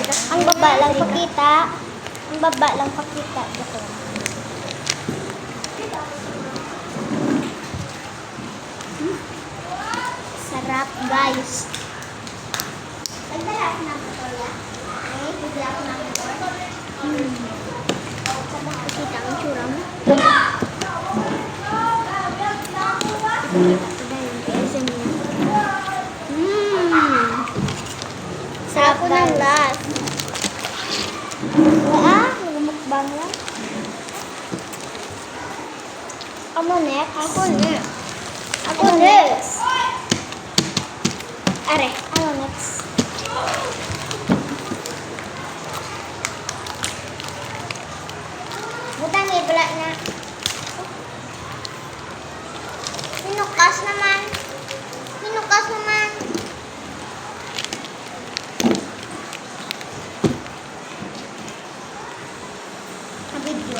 Ang baba lang pakita. Ang baba lang pakita. Ito. Sarap, guys. Nagdala ako ng patola. Okay, bigla ako ng patola. Pakita ang tsura mo. Sarap ng last. Mukbang lang. Ako next. Ako next. Ako next. Are, ako next. Butang ibla na. Hinukas naman. Hinukas naman. Video.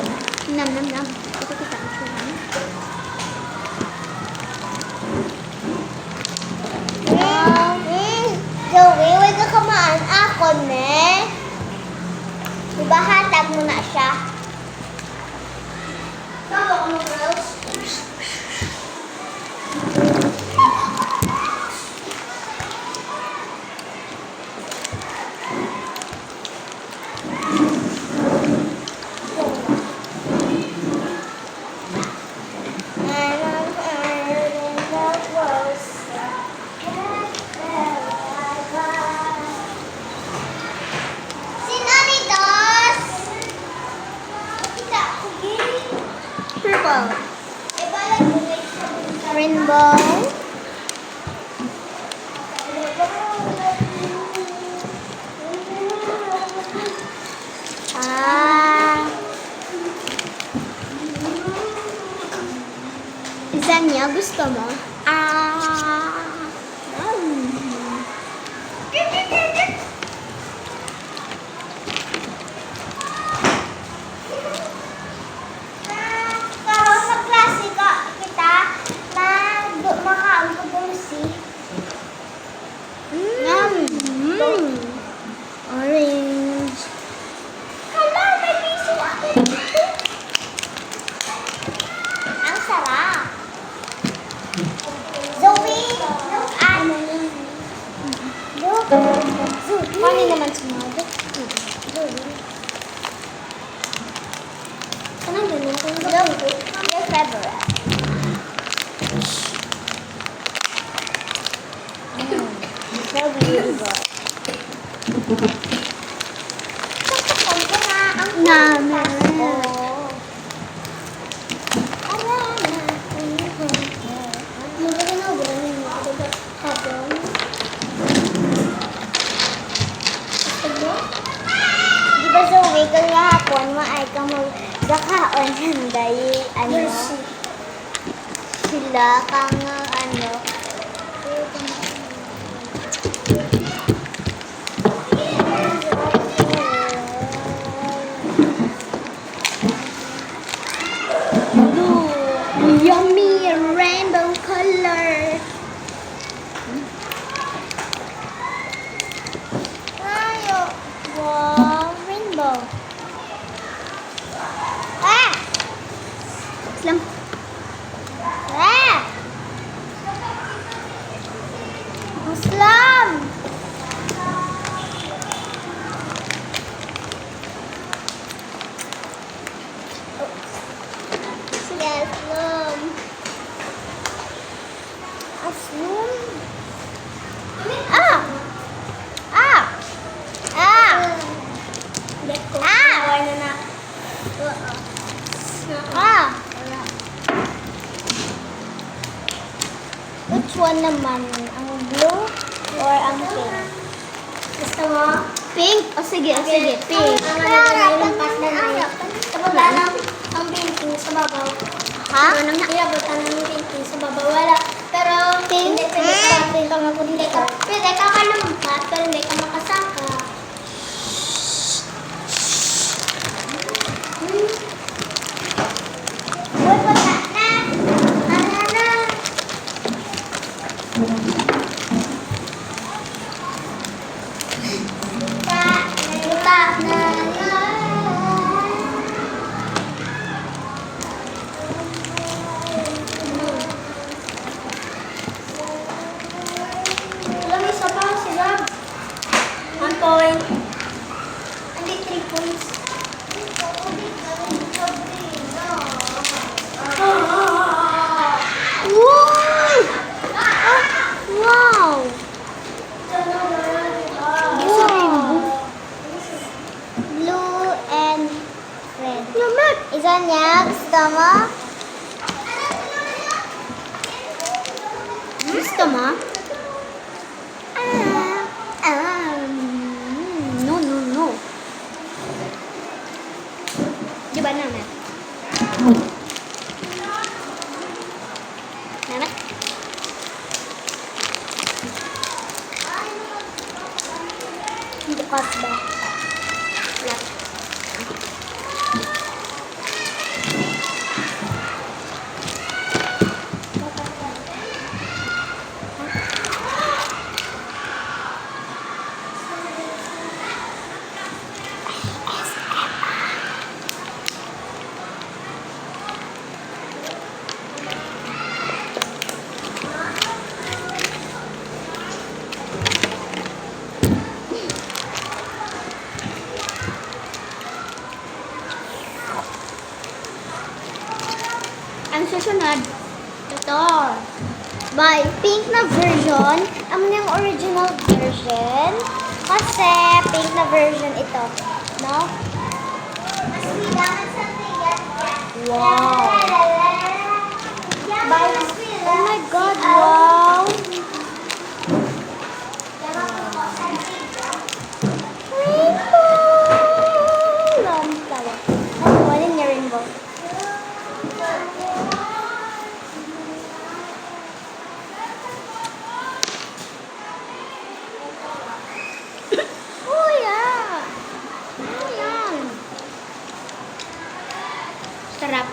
Nam. Ito kita ang tsura. Joey, huwag ka kamaan ako, ne? Diba hatag mo na siya? Tama ko mo, girls. Rainbow. Zanya, gusto mo? Orange. Hala, may piso ako. Ang sarap. Zoe, look at me. Look. Zoe naman sumagot. Zoe. Kanang ganyan kung look. Your favorite. So beautiful. Di ba Zoe, kung kahapon maay ka magkakaon ng dayi, sila kang yummy rainbow color. Ayo, wow, rainbow. Islam. Islam. Aslum. Which one naman? Ang blue or ang pink? Gusto mo? Pink? O sige, pink. Kapag ang painting sa babaw. Ha? Iabutan ng painting sa babaw. Wala. Pero hindi pwede ka kalumpat, pero hindi ka makasaka. going. Only 3 points. Wow! Wow! It's a rainbow. Blue and red. Isa niya. Gusto mo? Gusto mo? No, no, no. Di ba naman? Naman? Bukas ba? Wala. Ang susunod, ito. By pink na version. Ang yung original version. Kasi pink na version ito. No? Wow. By, oh my God, wow. Rainbow! Lang tawa. Ano, wala niya rainbow. Oh yeah! Oh yeah! Sarap.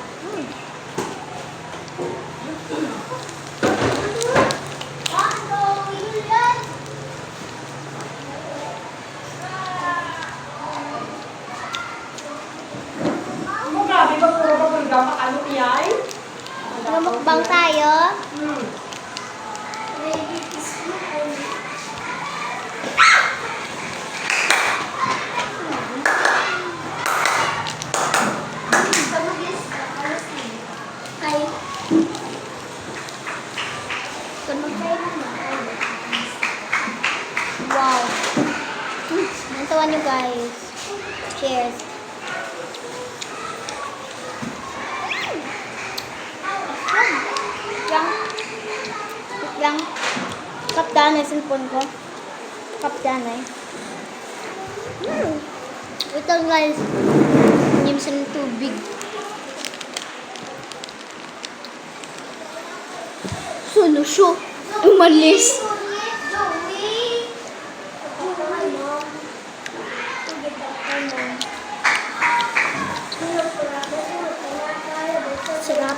Grabe ba puro ba kung gapak ano iyay? Lumukbang tayo. Wow. Nantawan nyo guys. Cheers. Lang. Kapdan ay cellphone ko. Kapdan ay. Ito guys. Nimsan ng tubig. Solusyo. Umalis. Sarap.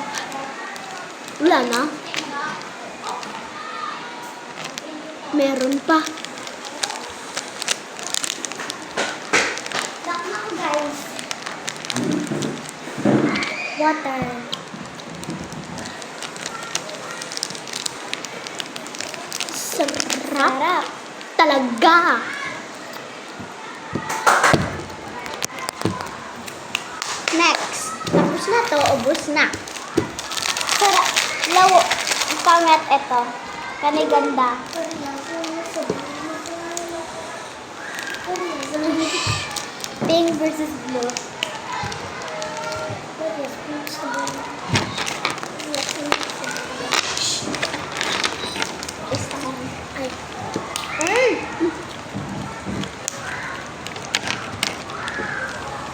Wala na. Meron pa. Guys. Water. Sarap. Talaga. Next. Tapos na to. Ubus na. Sarap. Lawo. Pangat ito. Kanay ganda. Pink versus blue.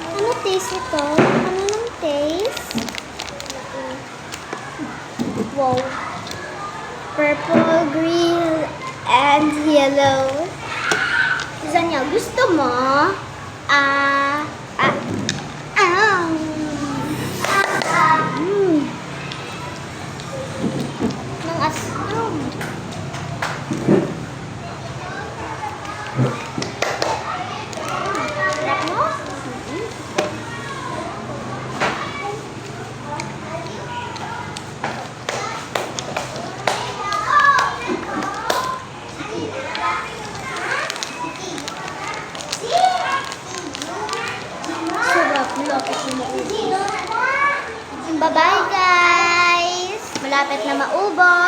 Ano taste ito? Ano ng taste? Wow. Purple, green, and yellow. Zanya, gusto mo? Nang asam. Sarap mo? malapit na maubos.